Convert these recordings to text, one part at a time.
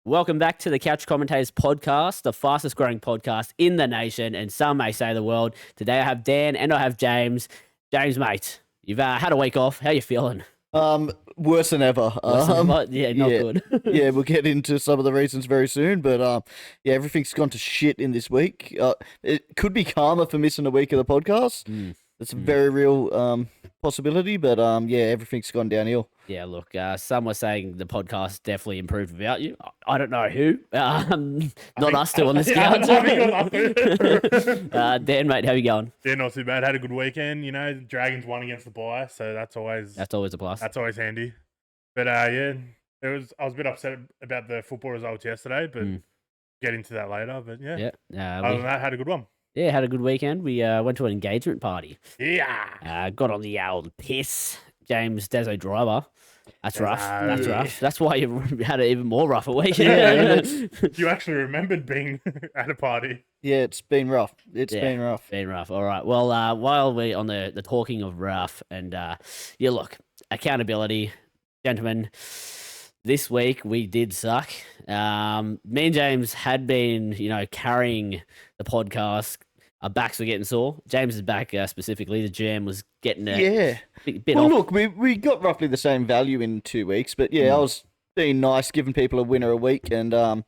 Welcome back to the Couch Commentators podcast, the fastest growing podcast in the nation, and some may say the world. Today I have Dan and I have James. James, mate, you've had a week off. How you feeling? Worse than ever. Yeah, not good. Yeah, we'll get into some of the reasons very soon, but yeah, everything's gone to shit in this week. It could be karma for missing a week of the podcast. It's a very real possibility, but yeah, everything's gone downhill. Yeah, look, some were saying the podcast definitely improved without you. I don't know who. Not us two on this couch. Dan, mate, how you going? Yeah, not too bad. Had a good weekend. You know, Dragons won against the Buy, so that's always a plus. That's always handy. But yeah, I was a bit upset about the football results yesterday, but get into that later. But yeah, other than that, had a good one. Yeah, had a good weekend. We went to an engagement party. Yeah. Got on the old piss. James Deso driver. That's rough. That's rough. That's why you had an even more rougher weekend. You actually remembered being at a party. Yeah, it's been rough. Been rough. Been rough. All right. Well, while we're on the talking of rough and yeah, look, accountability, gentlemen. This week we did suck. Me and James had been, carrying the podcast. Our backs were getting sore. James's back specifically. The jam was getting a bit well, off. look, we got roughly the same value in 2 weeks, but yeah, I was being nice, giving people a winner a week, and I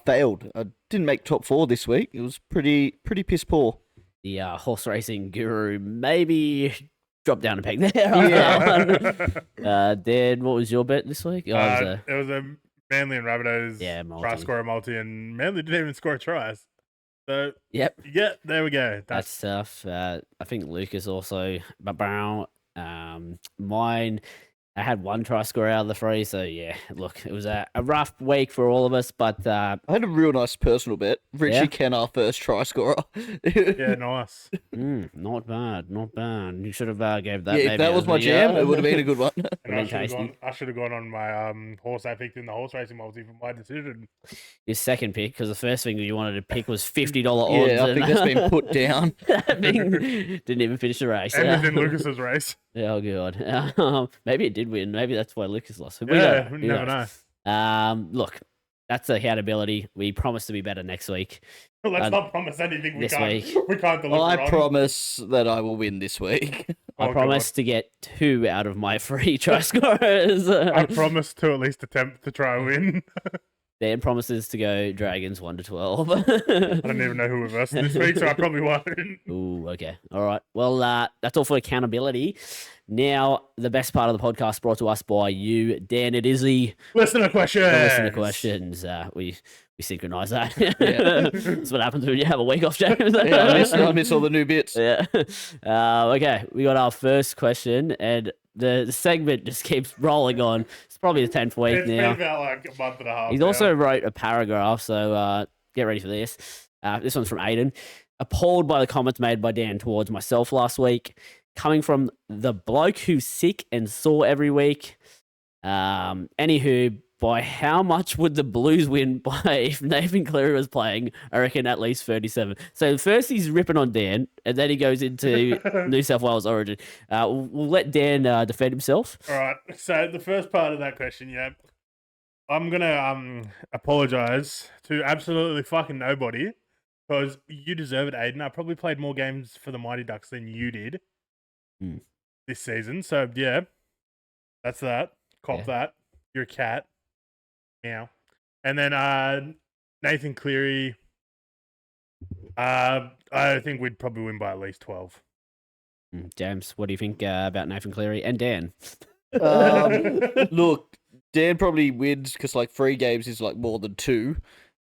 failed. I didn't make top 4 this week. It was pretty piss poor. The horse racing guru maybe dropped down a peg there. Yeah. Dan, what was your bet this week? It was a Manly and Rabbitohs try score a multi, and Manly didn't even score a try. So, yeah, there we go. That's tough. I think Lucas also, mine, I had 1 try score out of the 3. So, yeah, look, it was a rough week for all of us, but... I had a real nice personal bet. Richie Ken, our first try scorer. Yeah, nice. Not bad. You should have gave that. Yeah, if that was my jam, it would have been a good one. And I should have gone on my horse I picked in the horse racing multi for my decision. Your second pick, because the first thing you wanted to pick was $50 odds. Yeah, I think that's been put down. Didn't even finish the race. And it's in Lucas's race. Oh, God. Maybe it did win. Maybe that's why Lucas lost. We never know. Look, that's accountability. We promise to be better next week. Let's not promise anything we can't deliver Well, I on. promise that I will win this week. I promise to get 2 out of my 3 try scorers. I promise to at least attempt to try and win. Dan promises to go Dragons 1-12. I don't even know who we're versus this week, so I probably won't. Ooh, okay. All right. Well, that's all for accountability. Now, the best part of the podcast brought to us by you, Dan. It is the listener questions. Listener questions. We synchronize that. Yeah. That's what happens when you have a week off, James. I miss all the new bits. Yeah. Okay, we got our first question, and the segment just keeps rolling on. It's probably the 10th week now. It's been about like a month and a half. He also wrote a paragraph, so get ready for this. This one's from Aiden. Appalled by the comments made by Dan towards myself last week, coming from the bloke who's sick and sore every week. Anywho, by how much would the Blues win by if Nathan Cleary was playing? I reckon at least 37. So first he's ripping on Dan, and then he goes into New South Wales Origin. We'll let Dan defend himself. All right. So the first part of that question, I'm gonna apologize to absolutely fucking nobody because you deserve it, Aiden. I probably played more games for the Mighty Ducks than you did this season. So yeah, that's that. Cop that. You're a cat. Meow. And then Nathan Cleary, I think we'd probably win by at least 12. James, what do you think about Nathan Cleary and Dan? Look, Dan probably wins because like 3 games is like more than 2.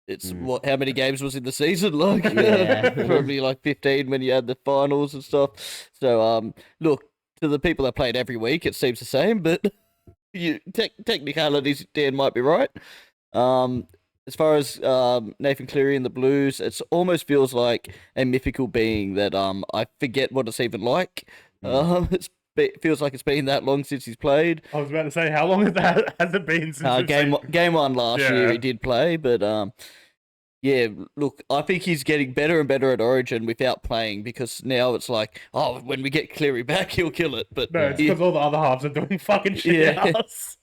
It's how many games was in the season? Like probably like 15 when you had the finals and stuff. So look, to the people that played every week, it seems the same, but technicalities, Dan might be right. As far as Nathan Cleary and the Blues, it almost feels like a mythical being that I forget what it's even like. It feels like it's been that long since he's played. I was about to say, how long has it been since game 1 last year he did play, but yeah, look, I think he's getting better and better at Origin without playing because now it's like, when we get Cleary back, he'll kill it. But no, it's because all the other halves are doing fucking shit else.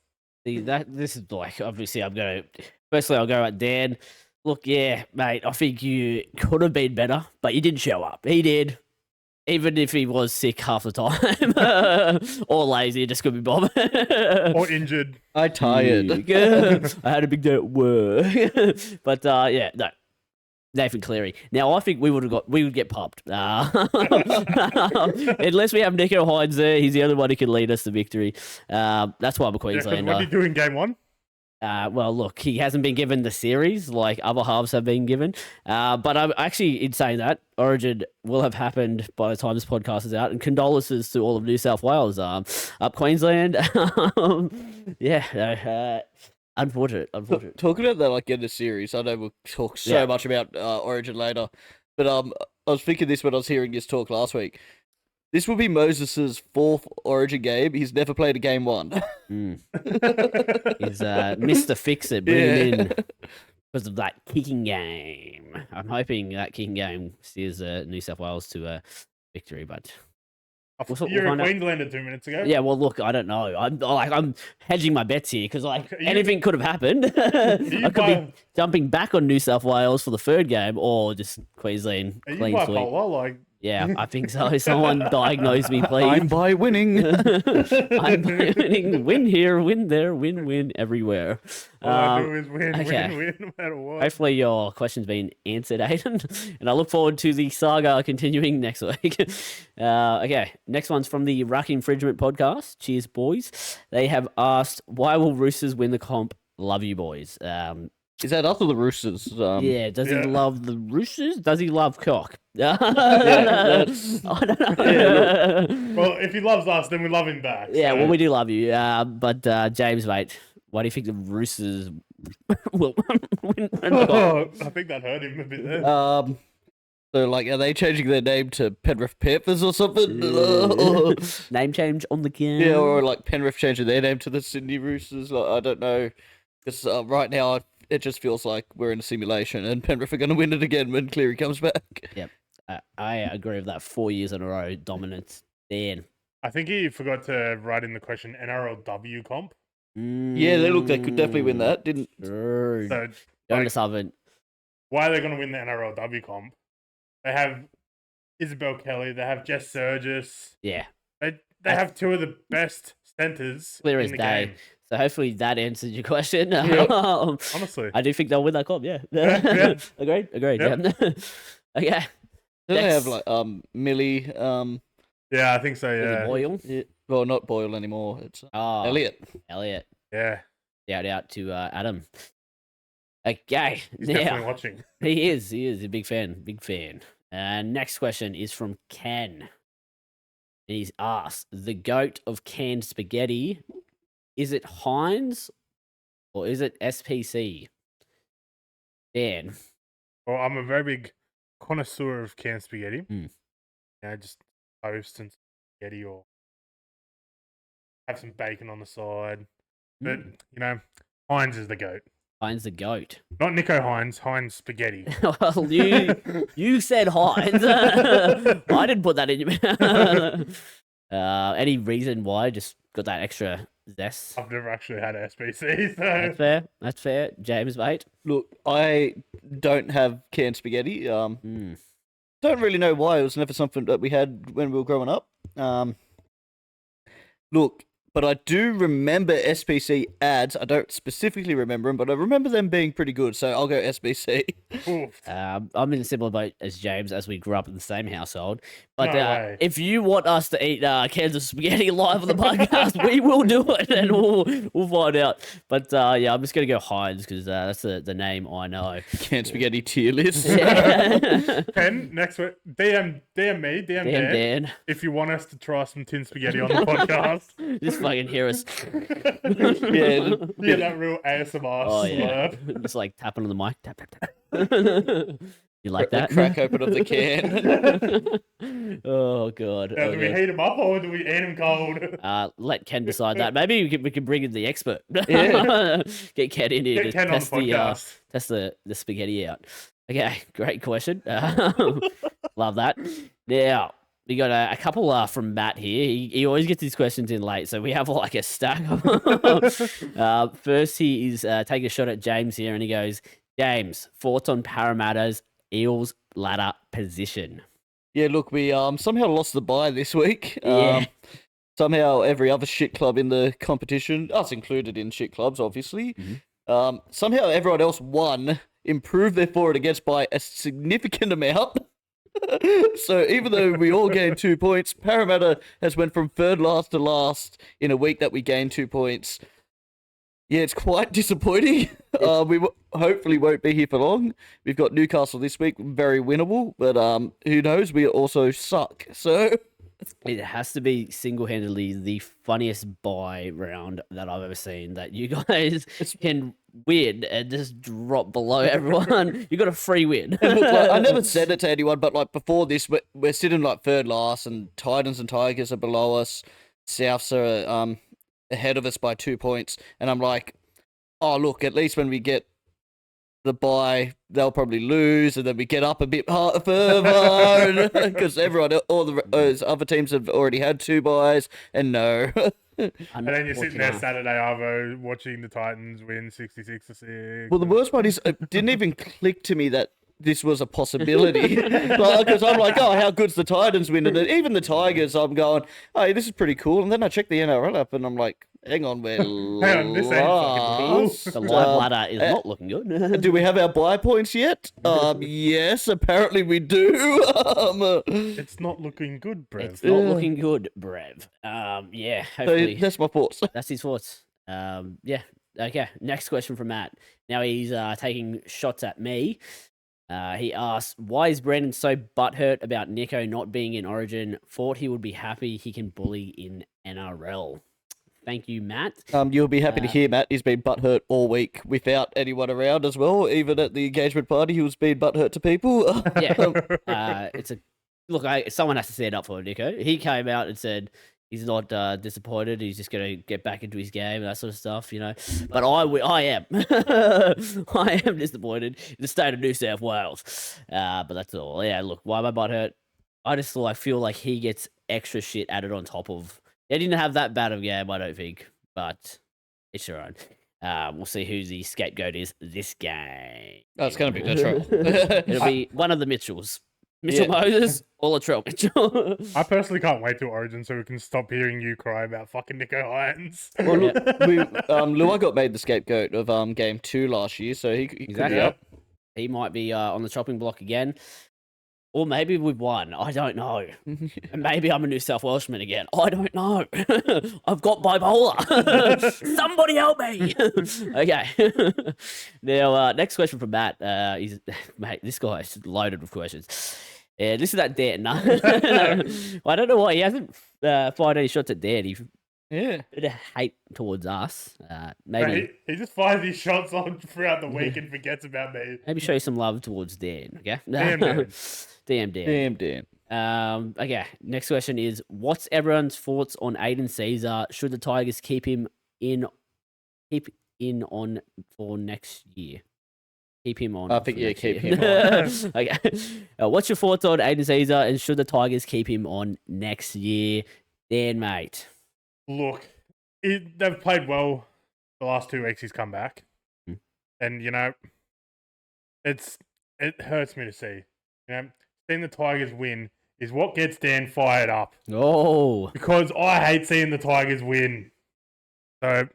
See, this is like, obviously I'll go at Dan. Look, yeah, mate, I think you could have been better, but you didn't show up. He did. Even if he was sick half the time. Or lazy, just could be bothered. Or injured. I tired. I had a big day at work. But yeah, no. Nathan Cleary. Now I think we would get popped. Unless we have Nico Hines there, he's the only one who can lead us to victory. That's why I'm a Queenslander. What did you do in game 1? Well, look, he hasn't been given the series like other halves have been given. But I'm actually, in saying that, Origin will have happened by the time this podcast is out. And condolences to all of New South Wales up Queensland. Unfortunate. Talking about that, like in the series, I know we'll talk so much about Origin later, but I was thinking this when I was hearing his talk last week. This will be Moses's 4th Origin game. He's never played a game 1. He's Mr. Fix-It, bring him in because of that kicking game. I'm hoping that kicking game steers New South Wales to a victory, but. You're a Queenslander 2 minutes ago. Yeah, well, look, I don't know. I'm hedging my bets here because anything could have happened. I could be jumping back on New South Wales for the 3rd game, or just Queensland clean sweep. Yeah, I think so. Someone diagnose me, please. I'm by winning. I'm by winning. Win here, win there, win everywhere. All I do is win, no matter what. Hopefully your question's been answered, Aiden. And I look forward to the saga continuing next week. Okay, next one's from the Rack Infringement podcast. Cheers, boys. They have asked, why will Roosters win the comp? Love you, boys. Is that us or the Roosters? Does he love the Roosters? Does he love cock? I don't know. Well, if he loves us, then we love him back. Yeah, well, we do love you. But James, mate, why do you think the Roosters will win? I think that hurt him a bit there. So, like, are they changing their name to Penrith Panthers or something? Name change on the game. Yeah, or like Penrith changing their name to the Sydney Roosters. Like, I don't know. Because right now, it just feels like we're in a simulation and Penrith are going to win it again when Cleary comes back. Yep. I agree with that. 4 years in a row, dominance. Dan. I think he forgot to write in the question NRLW comp. Yeah, they could definitely win that. Didn't. So, why are they going to win the NRLW comp? They have Isabel Kelly. They have Jess Surgis. Yeah. They have 2 of the best centres Clear in as the day. game. So hopefully that answers your question. Honestly. I do think they'll win that comp, yeah. Agreed. Yep. Yeah. Okay. Do they have like Millie? Yeah, I think so. Yeah. Boyle? Yeah, well, not Boyle anymore. It's Elliot. Yeah. Shout out to Adam. Okay. He's definitely watching. He is a big fan. Next question is from Ken. And he's asked, the GOAT of canned spaghetti, is it Heinz or is it SPC? Dan. Well, I'm a very big connoisseur of canned spaghetti. Just toast and spaghetti or have some bacon on the side. But, Heinz is the GOAT. Heinz the GOAT. Not Nico Hines, Heinz spaghetti. Well, you said Heinz. I didn't put that in your mouth. Any reason why? Just got that extra zest? I've never actually had SPC, so... That's fair. James, mate? Look, I don't have canned spaghetti. Don't really know why. It was never something that we had when we were growing up. Look, but I do remember SPC ads. I don't specifically remember them, but I remember them being pretty good, so I'll go SPC. I'm in a similar boat as James, as we grew up in the same household. But No way. if you want us to eat cans of spaghetti live on the podcast, we will do it, and we'll find out. But yeah, I'm just going to go Heinz, because that's the name I know. Canned spaghetti tier list. Yeah. Ken, next week, DM me, DM Dan, if you want us to try some tin spaghetti on the podcast. Just fucking hear us. Yeah, that real ASMR slurp. Just like tapping on the mic. Tap, tap, tap. You like that? The crack open of the can. Oh, God. Now, do we heat them up or do we eat them cold? Let Ken decide that. Maybe we can bring in the expert. Yeah. Get Ken in here Get to Ken test on the podcast. test the spaghetti out. Okay, great question. Love that. Now, We got a couple from Matt here. He always gets his questions in late, so we have like a stack. First, he is taking a shot at James here, and he goes, James, thoughts on Parramatta's Eels ladder position? Yeah, look, we somehow lost the bye this week. Yeah. Somehow every other shit club in the competition, us included in shit clubs, obviously, somehow everyone else won, improved their for and against by a significant amount. So even though we all gained 2 points, Parramatta has went from third last to last in a week that we gained 2 points. Yeah, it's quite disappointing. We hopefully won't be here for long. We've got Newcastle this week, very winnable, but who knows? We also suck. So it has to be single-handedly the funniest buy round that I've ever seen. That you guys can win and just drop below everyone. You got a free win. And look, like, I never said it to anyone, but like before this, we're sitting like third last, and Titans and Tigers are below us. Souths are ahead of us by 2 points, and I'm like, oh look, at least when we get the bye, they'll probably lose, and then we get up a bit further because all those other teams have already had 2 byes, and no. And then you're sitting there Saturday Arvo watching the Titans win 66-6. Well, the worst part is it didn't even click to me that this was a possibility. Because I'm like, oh, how good's the Titans winning it? Even the Tigers, I'm going, hey, this is pretty cool. And then I check the NRL app and I'm like, hang on, we're Hang on, this ain't fucking cool. The live ladder is not looking good. Do we have our buy points yet? Yes, apparently we do. It's not looking good, Brev. It's not looking good, Brev. Yeah, hopefully. So that's my thoughts. That's his thoughts. Yeah. Okay. Next question from Matt. Now he's taking shots at me. He asks, why is Brandon so butthurt about Nico not being in Origin? Thought he would be happy he can bully in NRL. Thank you, Matt. You'll be happy to hear, Matt. He's been butthurt all week without anyone around as well. Even at the engagement party, he was being butthurt to people. Yeah. Someone has to stand up for Nico. He came out and said he's not disappointed. He's just going to get back into his game and that sort of stuff, you know. But I am. I am disappointed in the state of New South Wales. But that's all. Yeah, look, why am I butthurt? I just feel like he gets extra shit added on top of. They didn't have that bad of a game, I don't think. But it's your own. We'll see who the scapegoat is this game. Oh, it's going to be Latrell. It'll be one of the Mitchells. Mitchell Moses or Latrell Mitchell. I personally can't wait to Origin so we can stop hearing you cry about fucking Nico Hynes. Well, look, Lua got made the scapegoat of game 2 last year, so he could be up. He might be on the chopping block again. Or maybe we've won. I don't know. And maybe I'm a New South Welshman again. I don't know. I've got bipolar. Somebody help me. Okay. Now, next question from Matt. Mate, this guy's loaded with questions. Yeah, this is that Dan. I don't know why he hasn't fired any shots at Dan. He bit of hate towards us. Maybe he just fires these shots on throughout the week and forgets about me. Maybe show some love towards Dan. Okay. Damn Dan. Damn Dan. Okay. Next question is: what's everyone's thoughts on Aiden Caesar? Should the Tigers keep him on for next year? Keep him on. I think keep him on. Okay. What's your thoughts on Aiden Caesar? And should the Tigers keep him on next year? Dan, mate. Look, they've played well the last 2 weeks. He's come back, and you know, it hurts me to see. You know, seeing the Tigers win is what gets Dan fired up. Oh, because I hate seeing the Tigers win. So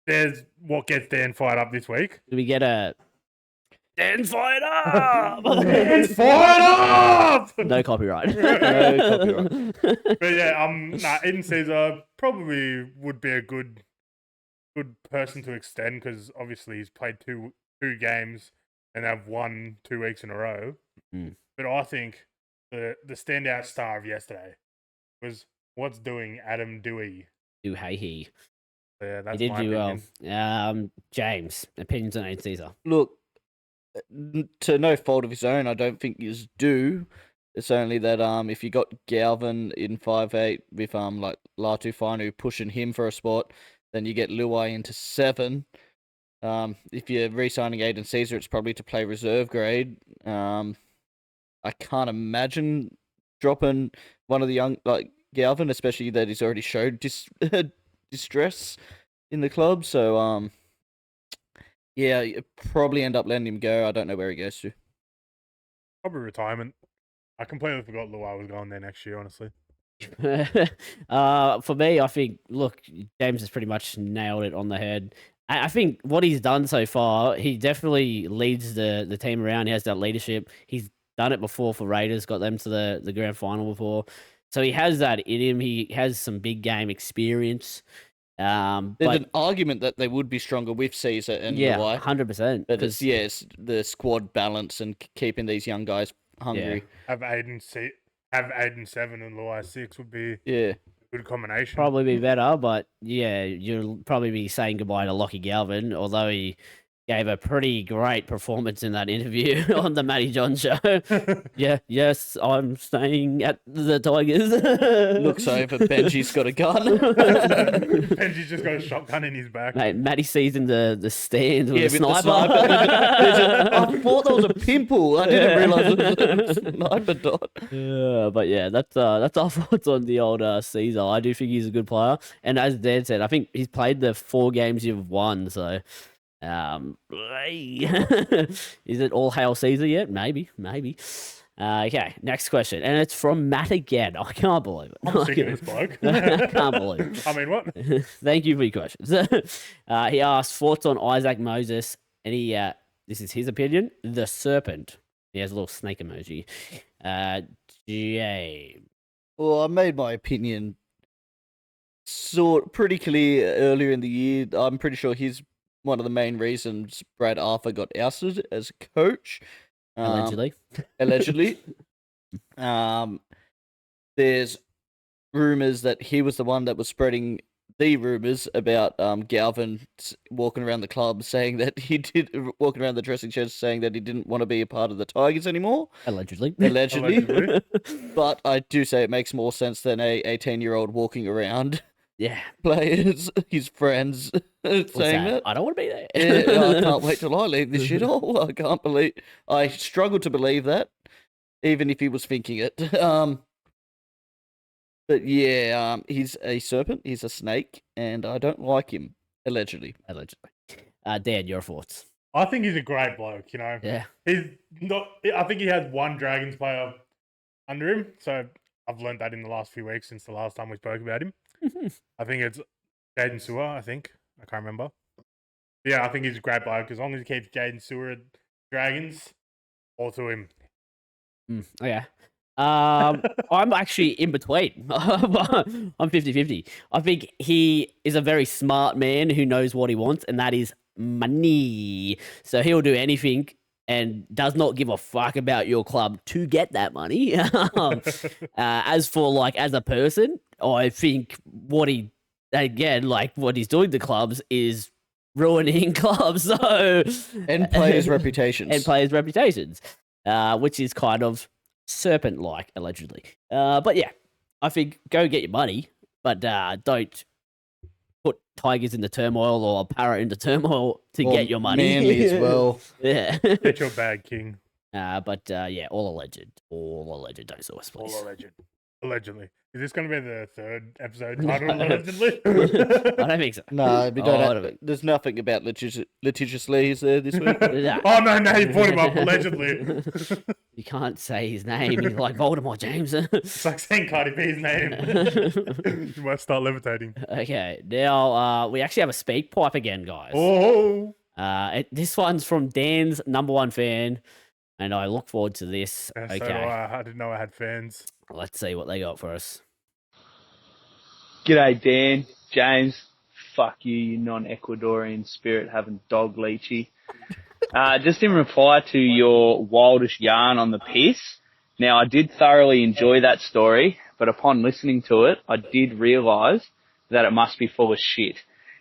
there's what gets Dan fired up this week. Do we get a Dan's fired up? Dan's fired up! No copyright. No copyright. But yeah, Aiden Caesar probably would be a good person to extend because obviously he's played two games and they've won 2 weeks in a row. But I think the standout star of yesterday was what's doing Adam Dewey. He. Yeah, that's he did my do opinion. well. James, opinions on Aiden Caesar. Look, to no fault of his own, I don't think he's due. It's only that if you got Galvin in 5'8" with like Latu Finu pushing him for a spot, then you get Luai into 7. If you're re-signing Aiden Caesar, it's probably to play reserve grade. I can't imagine dropping one of the young, like Galvin, especially that he's already showed distress in the club. So, yeah, you probably end up letting him go. I don't know where he goes to. Probably retirement. I completely forgot Luai was going there next year, honestly. For me, I think, look, James has pretty much nailed it on the head. I think what he's done so far, he definitely leads the team around. He has that leadership. He's done it before for Raiders, got them to the grand final before. So he has that in him. He has some big game experience. There's an argument that they would be stronger with Caesar and Luai. 100%. But it's the squad balance and keeping these young guys hungry. Have Aiden 7 and Luai 6 would be a good combination. Probably be better, but yeah, you'll probably be saying goodbye to Lockie Galvin, although he gave a pretty great performance in that interview on the Matty John show. Yes, I'm staying at the Tigers. Looks over, Benji's got a gun. Benji's just got a shotgun in his back. Mate, Matty sees in the stands with a with sniper. I thought that was a pimple. I didn't realise it was a sniper dot. But yeah, that's our thoughts on the old Caesar. I do think he's a good player, and as Dan said, I think he's played the 4 games you've won, so. Is it all hail Caesar yet? Maybe. Okay, next question, and it's from Matt again. I can't believe it. I'm sick of this bloke. I can't believe it. I mean, what? Thank you for your questions. He asked thoughts on Isaac Moses, and this is his opinion. The serpent. He has a little snake emoji. James. Well, I made my opinion pretty clear earlier in the year. I'm pretty sure he's one of the main reasons Brad Arthur got ousted as a coach. Allegedly. There's rumors that he was the one that was spreading the rumors about Galvin walking around the club saying that walking around the dressing shed saying that he didn't want to be a part of the Tigers anymore. Allegedly. But I do say it makes more sense than a 18-year-old walking around. Yeah. Players, his friends, saying that. I don't want to be there. I can't wait till I leave this shit all. I struggle to believe that, even if he was thinking it. But yeah, he's a serpent, he's a snake, and I don't like him, allegedly. Dan, your thoughts? I think he's a great bloke, you know. Yeah. He's not. I think he has one Dragons player under him, so I've learned that in the last few weeks since the last time we spoke about him. I think it's Jaden Sewer, I can't remember. Yeah, I think he's a great bloke. As long as he keeps Jaden Sewer at Dragons, all to him. Okay. I'm actually in between. I'm 50-50. I think he is a very smart man who knows what he wants, and that is money. So he'll do anything and does not give a fuck about your club to get that money. As for as a person, I think what he's doing to clubs is ruining clubs. And players' reputations. Which is kind of serpent-like, allegedly. But yeah, I think go get your money, but don't put Tigers into turmoil or Parrot into turmoil to get your money. Manly as well. Yeah. Get your bag, King. But yeah, all alleged. Don't sue us, please. All allegedly. Is this going to be the third episode titled allegedly? I don't think so. No, there's nothing about litigious Lees there this week. No. Oh, no, you brought him up, allegedly. You can't say his name. He's like Voldemort, James. It's like saying Cardi B's name. You might start levitating. Okay, now we actually have a speak pipe again, guys. Oh! This one's from Dan's #1 fan, and I look forward to this. Yeah, okay. So do I didn't know I had fans. Let's see what they got for us. G'day, Dan, James. Fuck you, you non-Ecuadorian spirit-having dog, Leachy. Just in reply to your wildish yarn on the piss. Now, I did thoroughly enjoy that story, but upon listening to it, I did realise that it must be full of shit.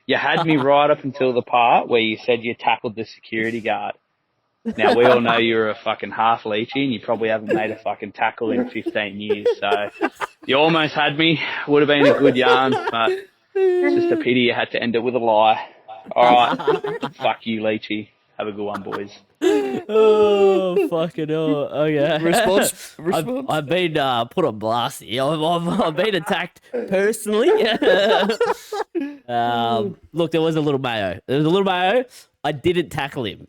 You had me right up until the part where you said you tackled the security guard. Now, we all know you're a fucking half Leachy and you probably haven't made a fucking tackle in 15 years. So you almost had me. Would have been a good yarn, but it's just a pity you had to end it with a lie. All right. Fuck you, Leachy. Have a good one, boys. Oh, fucking hell. Okay. Response. I've been put on blast here. I've been attacked personally. Look, there was a little mayo. I didn't tackle him.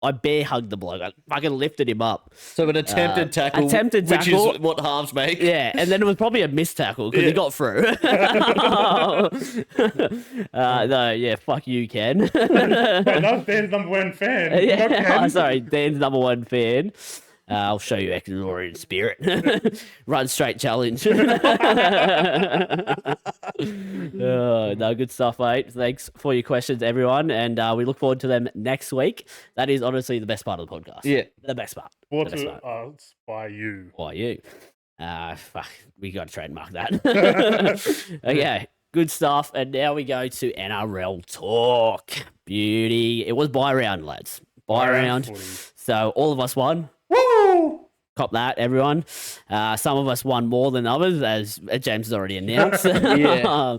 I bear hugged the bloke. I fucking lifted him up. So an attempted tackle, which is what halves make. Yeah, and then it was probably a missed tackle because he got through. No, yeah, fuck you, Ken. Wait, that was Dan's number one fan. Yeah, sorry, Dan's number one fan. I'll show you Ecuadorian spirit. Run straight challenge. No, good stuff, mate. Thanks for your questions, everyone. And we look forward to them next week. That is honestly the best part of the podcast. Yeah. The best part. Brought to us by you. By you. Fuck, we got to trademark that. Okay, good stuff. And now we go to NRL talk. Beauty. It was buy round, lads. Buy round. So all of us won. Woo! Cop that, everyone. Some of us won more than others, as James has already announced. Yeah.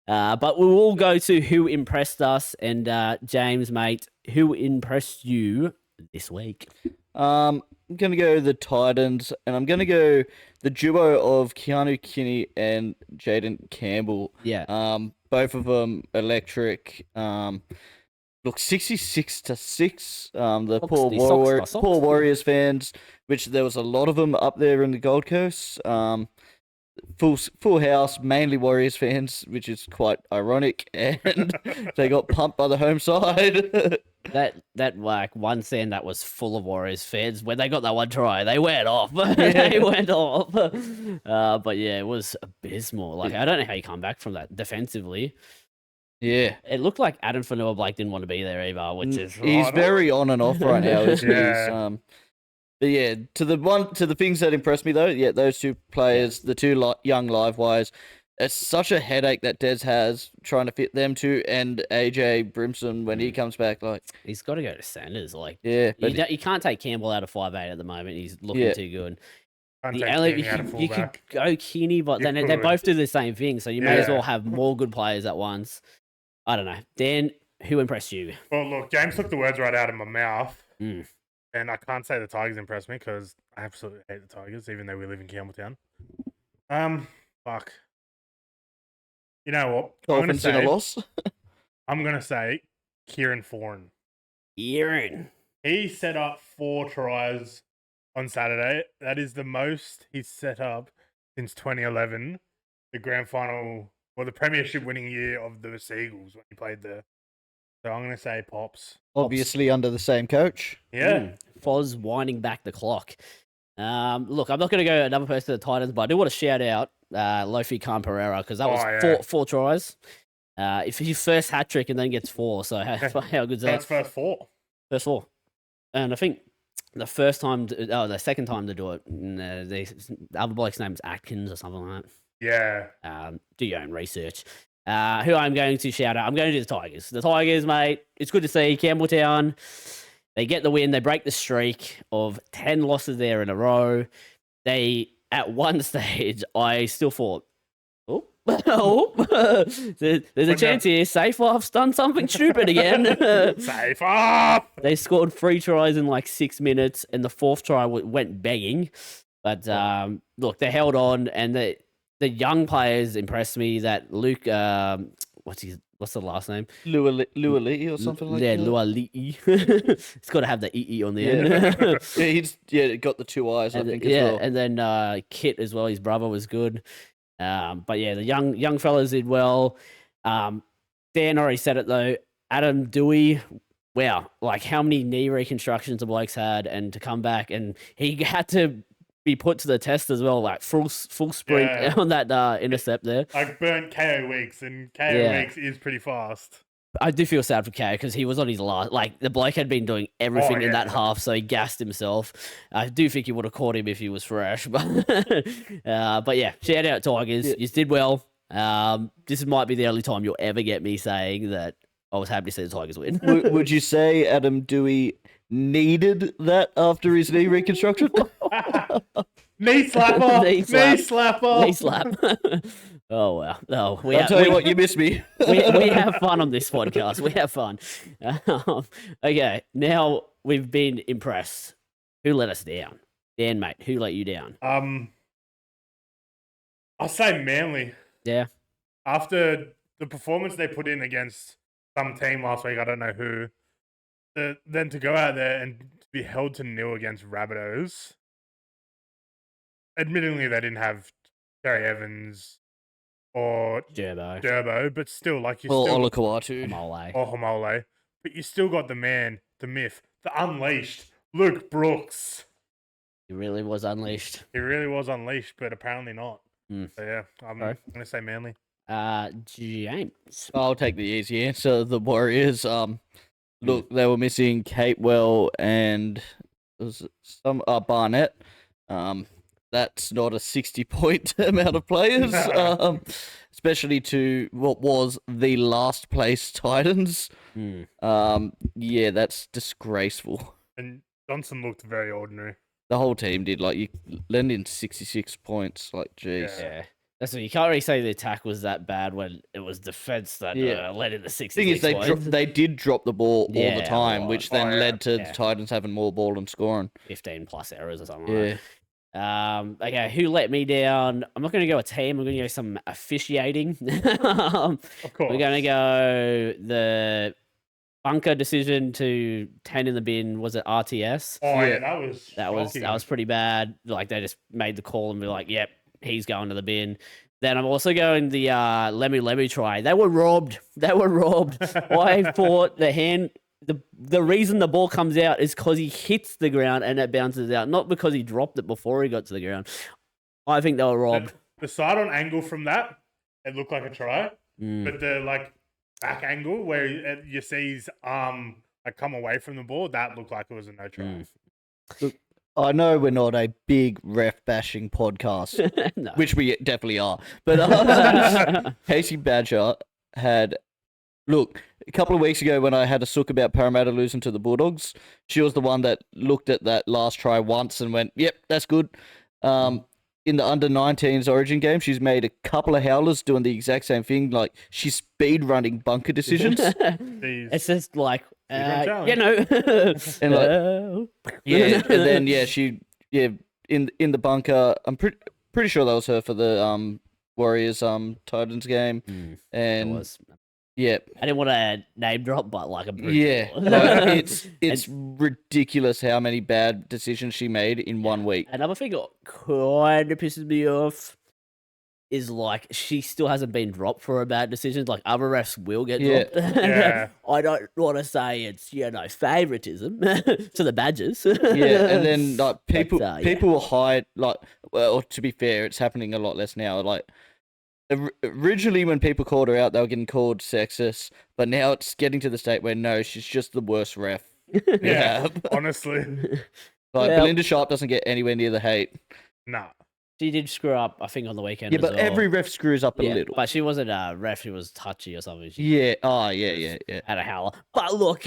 But we will go to who impressed us. And James, mate, who impressed you this week? I'm going to go the Titans, and I'm going to go the duo of Keanu Kinney and Jaden Campbell. Yeah. Both of them electric. Look, 66-6. The poor Warriors fans, which there was a lot of them up there in the Gold Coast. Full house, mainly Warriors fans, which is quite ironic, and they got pumped by the home side. That like one stand that was full of Warriors fans, when they got that one try, they went off. They went off. But yeah, it was abysmal. Like, I don't know how you come back from that defensively. Yeah. It looked like Adam Fanua-Blake didn't want to be there either, which is... He's very on and off right now, isn't Yeah. he? But yeah, to the things that impressed me though, yeah, those two players, the two young live wires, it's such a headache that Des has trying to fit them two, and AJ Brimson when he comes back, like he's got to go to Sanders. Like, yeah, but you can't take Campbell out of 5'8" at the moment. He's looking too good. Can't The take only, Kenny out of you could fullback. go Keaney, but You then they could. both do the same thing, so you may as Yeah. well have more good players at once. I don't know. Dan, who impressed you? Well, look, James took the words right out of my mouth. Mm. And I can't say the Tigers impressed me because I absolutely hate the Tigers, even though we live in Campbelltown. Fuck. You know what? Dolphins in a loss. I'm gonna say Kieran Foran. Aaron. He set up 4 tries on Saturday. That is the most he's set up since 2011, the grand final or the premiership winning year of the Seagulls when he played there. So I'm gonna say Pops. Obviously under the same coach. Yeah. Foz winding back the clock. Look, I'm not going to go another person to the Titans, but I do want to shout out Lofi Khan Pereira because that was four tries. If his first hat trick and then gets 4, so how good is that? That's first 4. First 4. And I think the second time to do it, the other bloke's name is Atkins or something like that. Yeah. Do your own research. Who I'm going to shout out, I'm going to do the Tigers. The Tigers, mate, it's good to see Campbelltown. They get the win. They break the streak of 10 losses there in a row. At one stage, I still thought, there's a chance here. Safe off's done something stupid again. Safe off! They scored 3 tries in like 6 minutes, and the 4th try went begging. But look, they held on, and the young players impressed me. That Luke, what's the last name? Luali or something like that. Yeah, Luali. It's got to have the E on the end. he's got the 2 eyes, I think, as well. And then Kit as well, his brother was good. But yeah, the young fellas did well. Dan already said it though. Adam Dewey, wow, like how many knee reconstructions the blokes had, and to come back, and he had to be put to the test as well, like full sprint on that intercept there. I burnt KO Weeks, and KO Weeks is pretty fast. I do feel sad for KO because he was on his last. Like the bloke had been doing everything in that half, so he gassed himself. I do think he would have caught him if he was fresh, but yeah, shout out Tigers. You did well. This might be the only time you'll ever get me saying that I was happy to see the Tigers win. Would you say Adam Dewey needed that after his knee reconstruction? Knee slapper! Knee slapper! Knee slap. Oh, wow. Oh, I'll tell you what, you missed me. we have fun on this podcast. We have fun. Okay, now we've been impressed. Who let us down? Dan, mate, who let you down? I'll say Manly. Yeah. After the performance they put in against some team last week, I don't know who, then to go out there and to be held to nil against Rabbitohs. Admittingly, they didn't have Terry Evans or Durbo, but still, like, you or still... Homole. But you still got the man, the myth, the unleashed, Luke Brooks. He really was unleashed. He really was unleashed, but apparently not. Mm. So, yeah, I'm going to say Manly. James. I'll take the easy answer. The Warriors. Look, they were missing Capewell and some Barnett. That's not a 60-point amount of players, especially to what was the last place Titans. Yeah, that's disgraceful. And Johnson looked very ordinary. The whole team did. Like, you lend in 66 points. Like, jeez. Yeah. That's what you can't really say the attack was that bad when it was defense that led in the 66 Thing is, they did drop the ball all the time, which then led to the Titans having more ball and scoring. 15 plus errors or something like that. Okay, who let me down? I'm not going to go a team. I'm going to go some officiating. Of course. We're going to go the bunker decision to 10 in the bin. Was it RTS? Oh, yeah, that was pretty bad. Like, they just made the call and be like, yep, he's going to the bin. Then I'm also going the Lemmy try. They were robbed. I thought the reason the ball comes out is because he hits the ground and it bounces out, not because he dropped it before he got to the ground. I think they were robbed. The side on angle from that, it looked like a try, but the back angle where you see his arm come away from the ball, that looked like it was a no try. Look, I know we're not a big ref bashing podcast, No. which we definitely are, but Casey Badger had. Look, a couple of weeks ago when I had a sook about Parramatta losing to the Bulldogs, she was the one that looked at that last try once and went, yep, that's good. In the under-19s Origin game, she's made a couple of howlers doing the exact same thing. Like, she's speed running bunker decisions. It's just like, and then she in the bunker. I'm pretty sure that was her for the Warriors Titans game, and it was. Yeah, I didn't want to name drop, but like I'm pretty sure. It's ridiculous how many bad decisions she made in 1 week. Another thing that kind of pisses me off is like she still hasn't been dropped for a bad decision. Like other refs will get dropped. Yeah. I don't want to say it's favoritism to the Badgers. Yeah, and then like people will hide well, to be fair, it's happening a lot less now. Like. Originally, when people called her out, they were getting called sexist, but now it's getting to the state where no, she's just the worst ref. Yeah, honestly. Belinda Sharp doesn't get anywhere near the hate. Nah. She did screw up, I think, on the weekend. Yeah, but every ref screws up a little. But she wasn't a ref; she was touchy or something. Yeah. Had a howler. But look,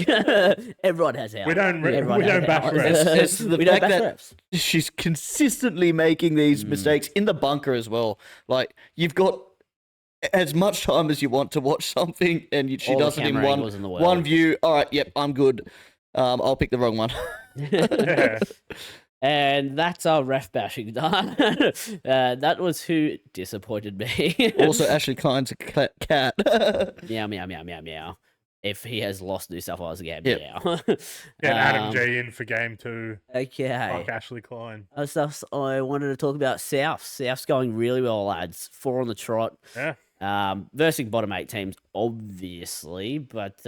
everyone has howlers. We don't bash refs. It's the fact that she's consistently making these mistakes in the bunker as well. Like, you've got as much time as you want to watch something, and she does it in one view. All right, yep, I'm good. I'll pick the wrong one. Yeah. And that's our ref bashing done. That was who disappointed me. Also, Ashley Klein's a cat. Meow, meow, meow, meow, meow. If he has lost New South Wales again, meow. Get Adam G in for game 2. Okay. Fuck Ashley Klein. Other stuff I wanted to talk about South. South's going really well, lads. 4 on the trot. Yeah. Versing bottom 8 teams, obviously. But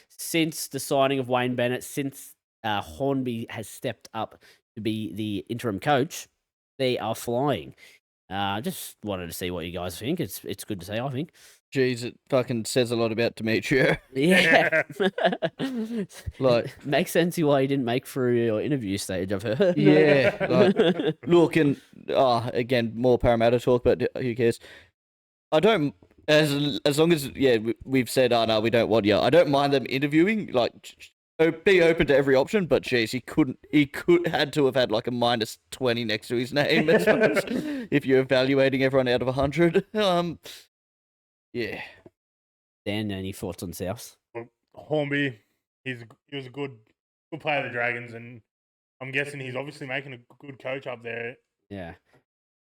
since the signing of Wayne Bennett, since Hornby has stepped up to be the interim coach, they are flying. Just wanted to see what you guys think. It's good to see, I think. Jeez, it fucking says a lot about Demetrio. Yeah. Like, makes sense why you didn't make through your interview stage, I've heard. Yeah. Like, look, and again, more Parramatta talk, but who cares? I don't, as long as, we've said, no, we don't want you. I don't mind them interviewing, like, be open to every option, but geez, he had to have had like a -20 next to his name if you're evaluating everyone out of 100. Yeah. Dan, any thoughts on South? Hornby, he was a good good player of the Dragons, and I'm guessing he's obviously making a good coach up there. Yeah.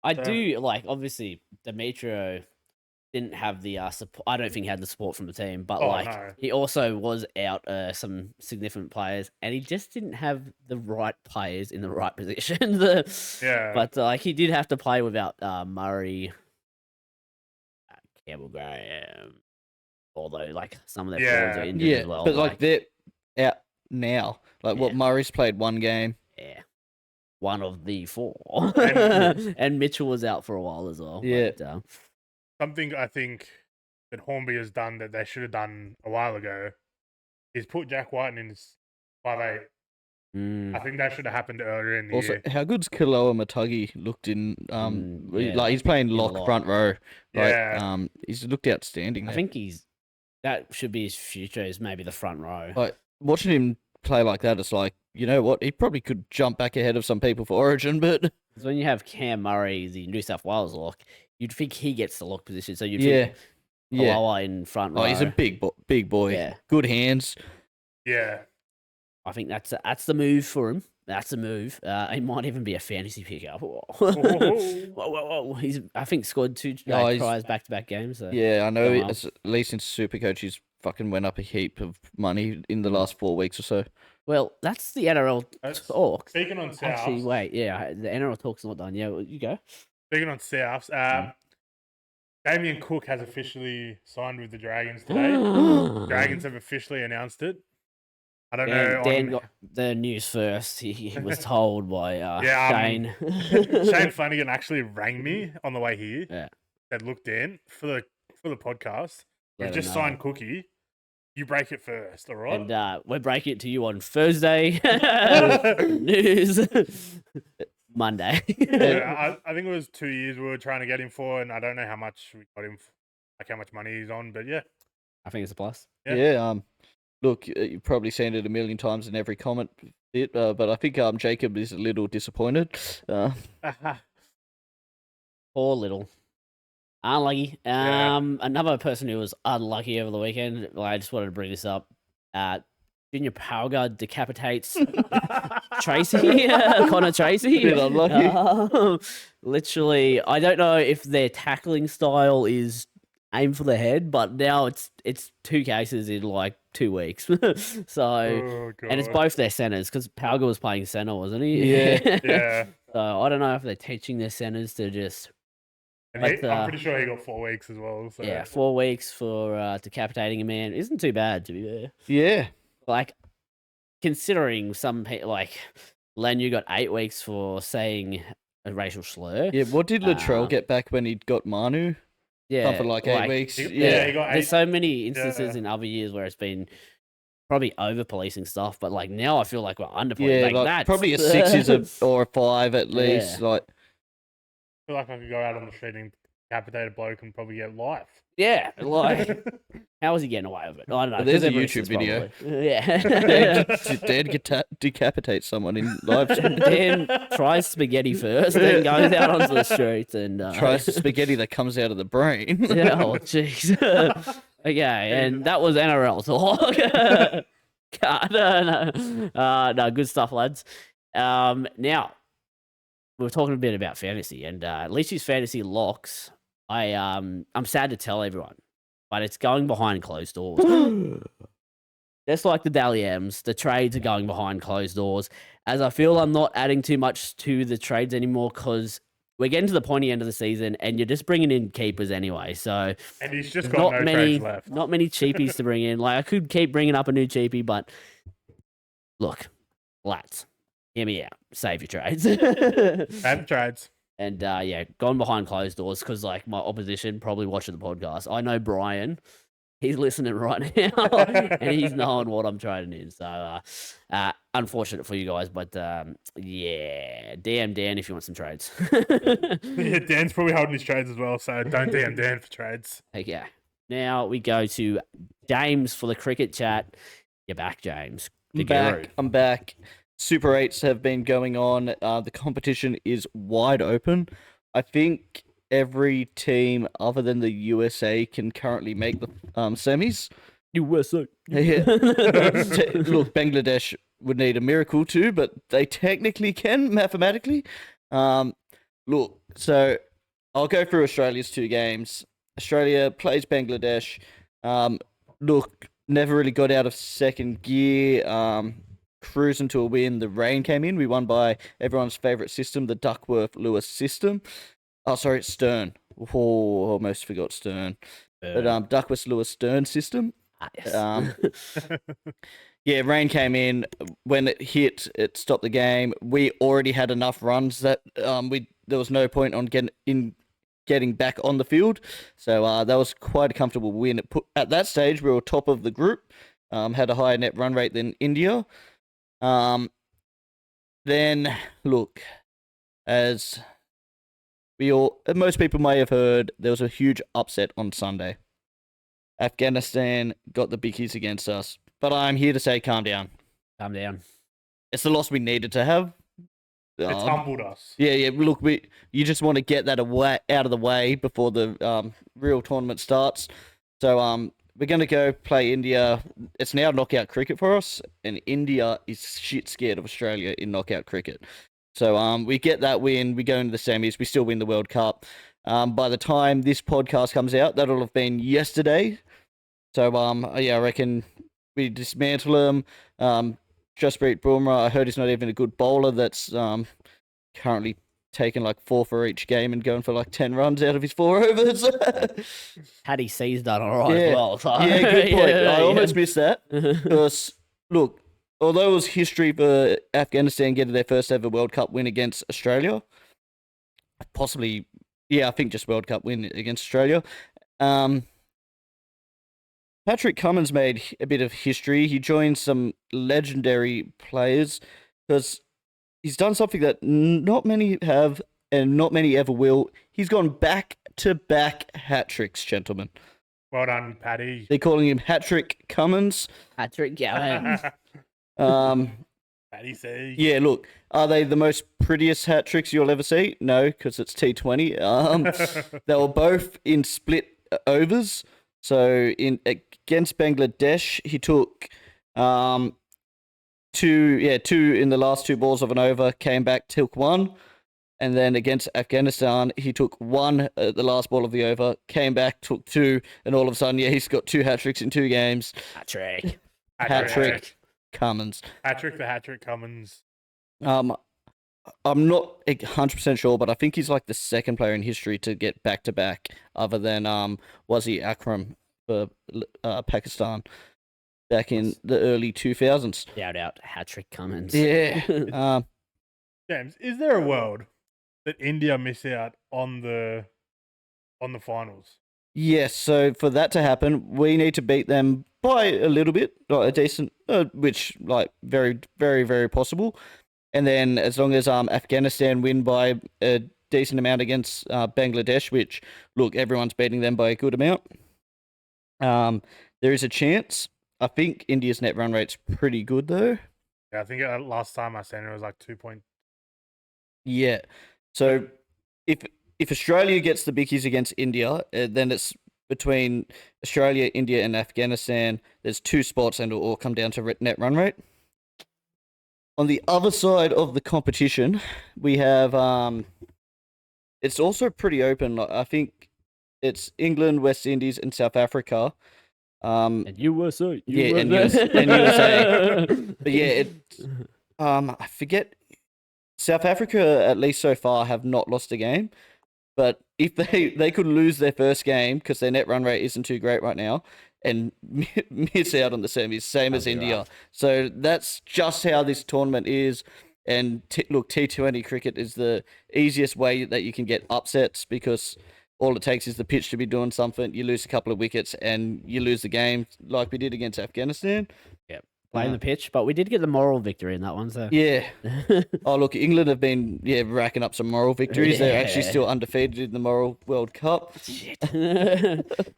I So- do like, obviously, Demetrio didn't have the support. I don't think he had the support from the team, but no. he also was out some significant players, and he just didn't have the right players in the right positions. Yeah. But he did have to play without Murray, Campbell Graham, although like some of their forwards are injured as well. But like they're out now. Like what Yeah. Murray's played one game. Yeah. One of the 4. And- And Mitchell was out for a while as well. Yeah. But, Something I think that Hornby has done that they should have done a while ago is put Jack White in his 5'8". I think that should have happened earlier in the Also, year. how good's Kaloa Matagi looked in? yeah, like he's playing lock lock. front row. Like, Yeah. he's looked outstanding. I There. think that should be his future, is maybe the front row. Like watching him play like that, it's like, you know what? He probably could jump back ahead of some people for Origin, but 'Cause when you have Cam Murray, the New South Wales lock, you'd think he gets the lock position. So you'd yeah, think yeah. Kaloa in front row. Oh, he's a big boy. Yeah. Good hands. Yeah. I think that's the move for him. That's the move. He might even be a fantasy pickup. Whoa. Whoa. I think scored 2 he's- tries back-to-back games. So. Yeah, I know. Oh, well. At least in Supercoach, he's fucking went up a heap of money in the last 4 weeks or so. Well, that's the NRL That's- talk. Speaking on Souths, Actually, wait. Yeah, the NRL talk's not done. Yeah, well, you go. speaking on Souths, Damien Cook has officially signed with the Dragons today. Dragons have officially announced it. I don't know. Dan got the news first. He was told by Yeah, Shane. Shane Flanagan actually rang me on the way here. Yeah. Said, "Look, Dan, for the podcast, Let we've him just know. signed Cookie. You break it first, all right?" And we're breaking it to you on Thursday. News. Monday. Yeah, I think it was 2 years we were trying to get him for, and I don't know how much we got him, like how much money he's on, but yeah. I think it's a plus. Yeah. Yeah. Look, you've probably seen it a million times in every comment bit, but I think Jacob is a little disappointed. Poor little. Unlucky. Yeah. Another person who was unlucky over the weekend, I just wanted to bring this up. Junior Power decapitates Tracy, Connor Tracy. Bit unlucky. Literally, I don't know if their tackling style is aim for the head, but now it's 2 cases in like 2 weeks. So, Oh, and it's God. both their centers because Pauga was playing center, wasn't he? Yeah. Yeah. So I don't know if they're teaching their centers to just And But, I'm pretty sure he got 4 weeks as well. So. 4 weeks for decapitating a man isn't too bad, to be fair. Yeah. Like, considering some people, like Len, you got 8 weeks for saying a racial slur. Yeah. What did Latrell Um, get back when he got Manu? Yeah, Something like 8 weeks. He- Yeah. he got There's 8. so many instances Yeah. in other years where it's been probably over policing stuff, but like now I feel like we're under Yeah, policing. like That's probably a 6 is or a 5 at least. Yeah. Like, I feel like I could go out on the street and decapitate a bloke and probably get life. yeah, like how is he getting away with it? I don't know. Well, there's 'cause a everyone YouTube says video. probably. Yeah. Dad decapitate someone in live stream. Dan tries spaghetti first, then goes out onto the streets and Tries spaghetti that comes out of the brain. Yeah, oh jeez. Okay, and that was NRL talk. No, good stuff, lads. Now we're talking a bit about fantasy and Leachy's fantasy locks. I'm sad to tell everyone, but it's going behind closed doors. Just like the Dally M's, the trades are going behind closed doors. As I feel I'm not adding too much to the trades anymore because we're getting to the pointy end of the season and you're just bringing in keepers anyway. So And he's just there's got not no many, trades left. not many cheapies to bring in. Like I could keep bringing up a new cheapie, but look, lads, hear me out. Save your trades. Bad trades. And yeah, gone behind closed doors because like my opposition probably watching the podcast. I know Brian, he's listening right now, and he's knowing what I'm trading in. So unfortunate for you guys, but yeah, DM Dan if you want some trades. Yeah, Dan's probably holding his trades as well, so don't DM Dan for trades. Okay, now we go to James for the cricket chat. You're back, James. The guru. I'm back. Super 8s have been going on. The competition is wide open. I think every team other than the USA can currently make the semis. USA. Yeah. Look, Bangladesh would need a miracle too, but they technically can mathematically. Look, so I'll go through Australia's 2 games. Australia plays Bangladesh. Look, never really got out of second gear. Cruising to a win. The rain came in. We won by everyone's favourite system, the Duckworth-Lewis system. Oh, sorry, it's Stern. Oh, almost forgot Stern. But Duckworth-Lewis Stern system. Yes. Yeah, rain came in. When it hit, it stopped the game. We already had enough runs that there was no point on getting back on the field. So that was quite a comfortable win. At that stage, we were top of the group. Had a higher net run rate than India. Then look, as most people may have heard, there was a huge upset on Sunday. Afghanistan got the bickies against us. But I'm here to say, calm down. Calm down. It's the loss we needed to have. It's humbled us. Yeah. Look, you just want to get that out of the way before the real tournament starts. So we're going to go play India. It's now knockout cricket for us, and India is shit scared of Australia in knockout cricket. So we get that win. We go into the semis. We still win the World Cup. By the time this podcast comes out, that'll have been yesterday. So I reckon we dismantle him. Jasprit Bumrah, I heard he's not even a good bowler. That's currently taking like 4 for each game and going for like 10 runs out of his 4 overs. Paddy C's done all right as well. So. Yeah, good point. I almost missed that. Because, look, although it was history for Afghanistan getting their first ever World Cup win against Australia, possibly, I think just World Cup win against Australia. Patrick Cummins made a bit of history. He joined some legendary players because he's done something that not many have and not many ever will. He's gone back-to-back hat-tricks, gentlemen. Well done, Paddy. They're calling him Hat-Trick Cummins. Hat-trick, yeah. Paddy C. Yeah, look, are they the most prettiest hat-tricks you'll ever see? No, because it's T20. They were both in split overs. So against Bangladesh, he took 2 in the last 2 balls of an over, came back, took 1. And then against Afghanistan, he took 1 at the last ball of the over, came back, took 2, and all of a sudden, he's got 2 hat-tricks in 2 games. Hat-trick. Hat-trick Cummins. Hat-trick Cummins. I'm not 100% sure, but I think he's like the second player in history to get back-to-back, other than Wazi Akram for Pakistan back in the early 2000s. Shout out Hat-trick Cummins. Yeah. James, is there a world that India miss out on the finals? Yes, so for that to happen, we need to beat them by a little bit, like a decent, which like very, very, very possible. And then as long as Afghanistan win by a decent amount against Bangladesh, which, look, everyone's beating them by a good amount, there is a chance. I think India's net run rate's pretty good, though. Yeah, I think last time I seen it was like 2 point. Yeah. So if Australia gets the bickies against India, then it's between Australia, India, and Afghanistan. There's 2 spots, and it'll all come down to net run rate. On the other side of the competition, we have it's also pretty open. I think it's England, West Indies, and South Africa. And USA. Yeah, and USA. But yeah, I forget. South Africa, at least so far, have not lost a game. But if they could lose their first game because their net run rate isn't too great right now, and miss out on the semis, same as India. Right. So that's just how this tournament is. And look, T20 cricket is the easiest way that you can get upsets because all it takes is the pitch to be doing something. You lose a couple of wickets and you lose the game like we did against Afghanistan. Yep. Playing the pitch, but we did get the moral victory in that one. So yeah. Oh, look, England have been racking up some moral victories. They're actually still undefeated in the Moral World Cup. Shit.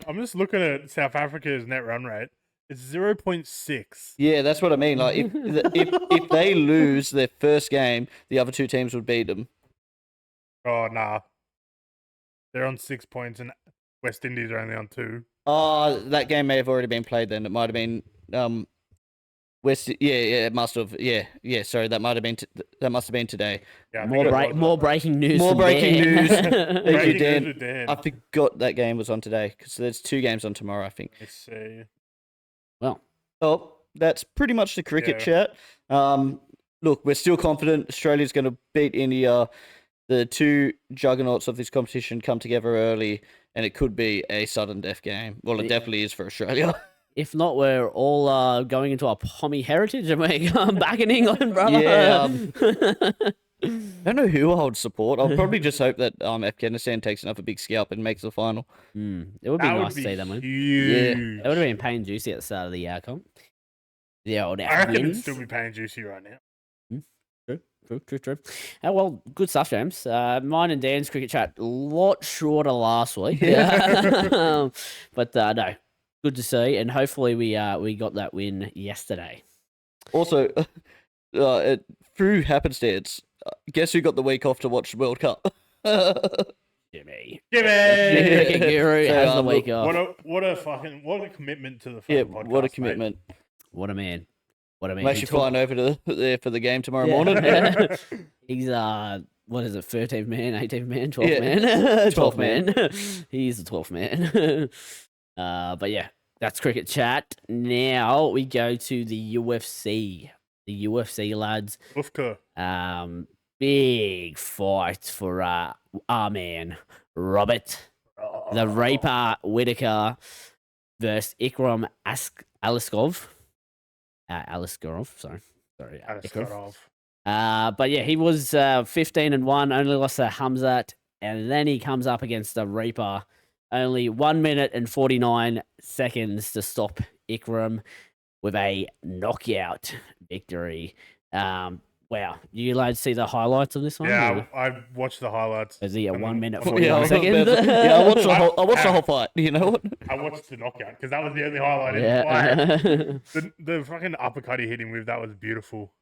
I'm just looking at South Africa's net run rate. It's 0.6. Yeah, that's what I mean. Like if they lose their first game, the other 2 teams would beat them. Oh, nah. They're on 6 points and West Indies are only on 2. Oh, that game may have already been played then. It might have been It must have. Yeah. Sorry, that might have been. That must have been today. Yeah, I think it was More breaking news. More from breaking Dan. news. Thank you, Breaking Dan. news with Dan. I forgot that game was on today because there's 2 games on tomorrow, I think. Let's see. Well, Oh, that's pretty much the cricket Yeah. chat. Look, we're still confident Australia's going to beat India. The 2 juggernauts of this competition come together early, and it could be a sudden death game. Well, it definitely is for Australia. if not, we're all going into our Pommy heritage and we're back in England, brother. Yeah, I don't know who I'll support. I'll probably just hope that Afghanistan takes another big scalp and makes the final. It would be That nice would to be see them win. huge. It would have been pain juicy at the start of the comp. The old I reckon it'd Afghans. still be paying juicy right now. True. Well, good stuff, James. Mine and Dan's cricket chat a lot shorter last week. But no, good to see, and hopefully we got that win yesterday. Also, through happenstance, guess who got the week off to watch the World Cup? Jimmy. Jimmy! Cricket guru So, has the look, week off. What a commitment to the Yeah, fucking podcast, what a mate. commitment. What a man. I'm He actually took- flying over to there for the game tomorrow Yeah. morning. He's what is it, 13th man, 18th man, 12th Yeah, man? 12th 12th man. He's the 12th man. But yeah, that's cricket chat. Now we go to the UFC. The UFC lads. Ufka. Big fight for our man, Robert. The Raper Whitaker versus Ikram Aliskerov. Aliskerov, sorry. Ikram. But yeah, he was 15-1, only lost to Hamzat, and then he comes up against the Reaper. Only 1 minute and 49 seconds to stop Ikram with a knockout victory. Wow, you lads see the highlights of this one? Yeah, I watched the highlights. Is he at and 1 then- minute Yeah, 41 seconds? I watched the whole fight. You know what? I watched the knockout because that was the only highlight in the Yeah. fight. The fucking uppercut he hit him with, that was beautiful.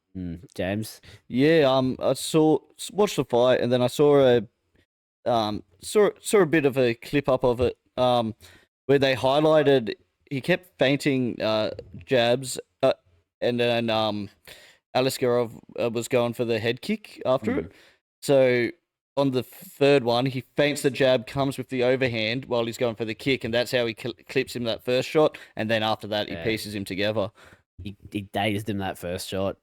James. Yeah, I watched the fight, and then I saw a bit of a clip up of it, where they highlighted he kept feinting jabs, and then Aliskerov was going for the head kick after it. So on the third one, he feints the jab, comes with the overhand while he's going for the kick, and that's how he clips him that first shot. And then after that, he pieces him together. He dazed him that first shot.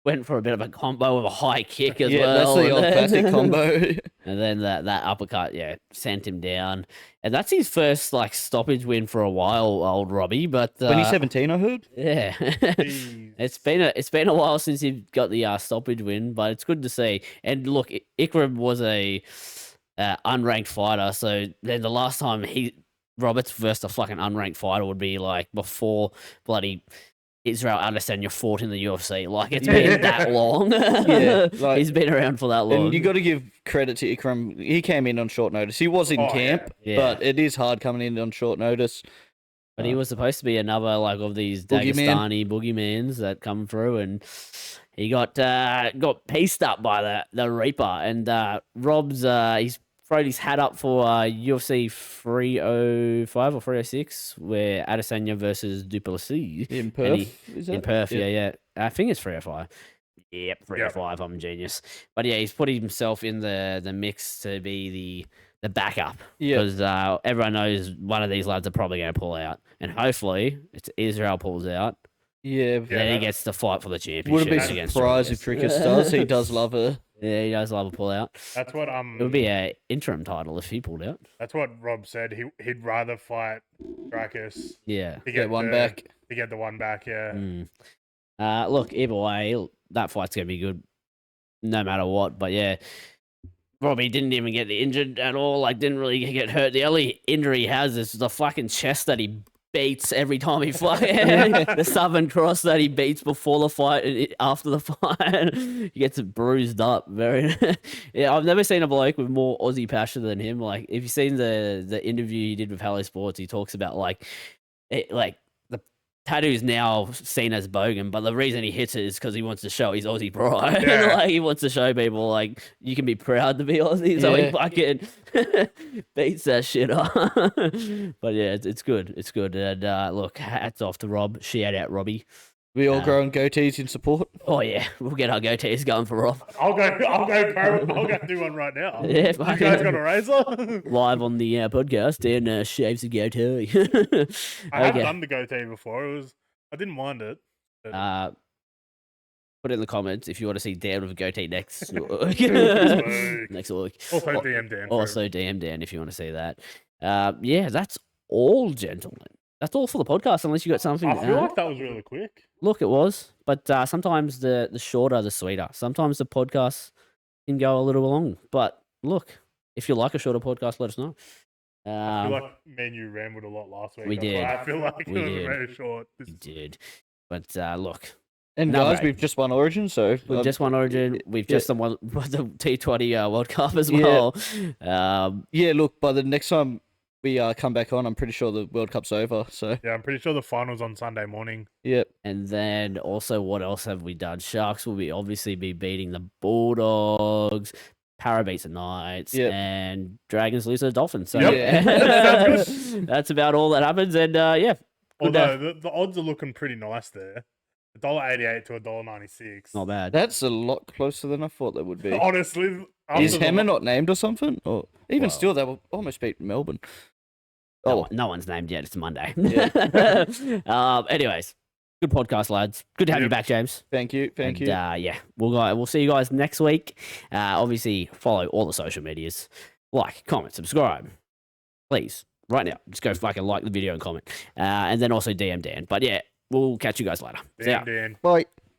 Went for a bit of a combo with a high kick as Yeah, well. that's the old classic combo. And then that uppercut, sent him down. And that's his first stoppage win for a while, old Robbie. But 2017, I heard. yeah, Jeez. it's been a while since he got the stoppage win, but it's good to see. And look, Ikram was a unranked fighter, so then the last time Roberts versus a fucking unranked fighter would be before bloody Israel Adesanya fought in the UFC. It's been that long. Yeah, he's been around for that long. And you got to give credit to Ikram. He came in on short notice. He was in camp, yeah. but it is hard coming in on short notice. But he was supposed to be another of these Boogeyman. Dagestani boogeymans that come through, and he got pieced up by the Reaper. And Rob's he's thrown his hat up for UFC 305 or 306, where Adesanya versus Duplessis In And Perth, is that? in Perth. Yeah. I think it's 305. Yep, 305. I'm a genius. But yeah, he's put himself in the mix to be the backup. Yeah. Because everyone knows one of these lads are probably going to pull out. And hopefully, it's Israel pulls out. Yeah. Then he gets to fight for the championship. Wouldn't be against surprised if Rodriguez. Trickus does. He does love her. Yeah, he does love a pull out. That's what It would be an interim title if he pulled out. That's what Rob said. He'd rather fight Dracus Yeah. to Get one the- back. To get the one back, yeah. Look, either way, that fight's going to be good no matter what. But yeah, Robbie didn't even get injured at all. Didn't really get hurt. The only injury he has is the fucking chest that he beats every time he fights. The Southern Cross that he beats before the fight and after the fight. He gets it bruised up. Yeah, I've never seen a bloke with more Aussie passion than him. If you've seen the interview he did with Hello Sports, he talks about the tattoo's now seen as bogan, but the reason he hits it is because he wants to show his Aussie pride. Yeah. He wants to show people you can be proud to be Aussie. So he Yeah. fucking beats that shit up. But yeah, it's good. It's good. And look, hats off to Rob. Shout out Robbie. We all growing goatees in support. Oh yeah, we'll get our goatees going for Rob. I'll go do one right now. Yeah, You guys got a razor? Live on the podcast, Dan shaves a goatee. I have done the goatee before. I didn't mind it. But... put it in the comments if you want to see Dan with a goatee next next week. Also DM Dan. Also DM Dan if you want to see that. Yeah, that's all, gentlemen. That's all for the podcast, unless you got something. I feel like that was really quick. Look, it was, but sometimes the shorter, the sweeter. Sometimes the podcast can go a little long. But look, if you like a shorter podcast, let us know. I feel like me and you rambled a lot last week. We did. I feel like it was very short. We did. But look. And guys, we've just won Origin, so... We've just won Origin. We've just won the T20 World Cup as well. Yeah, look, by the next time we come back on, I'm pretty sure the World Cup's over, so... Yeah, I'm pretty sure the final's on Sunday morning. Yep. And then also, what else have we done? Sharks will obviously be beating the Bulldogs. Para beats the Knights. And Dragons lose to the Dolphins. So that's about all that happens. And yeah. Although the odds are looking pretty nice there. $1.88 to $1.96. Not bad. That's a lot closer than I thought they would be. Honestly. Is Hammer not named or something? Or even still, they will almost beat Melbourne. No one's named yet. It's Monday. Yeah. Anyways, good podcast, lads. Good to have you back, James. Thank you. Thank you. Yeah, we'll see you guys next week. Obviously, follow all the social medias. Like, comment, subscribe. Please, right now. Just go fucking like the video and comment. And then also DM Dan. But yeah, we'll catch you guys later. Dan. Bye.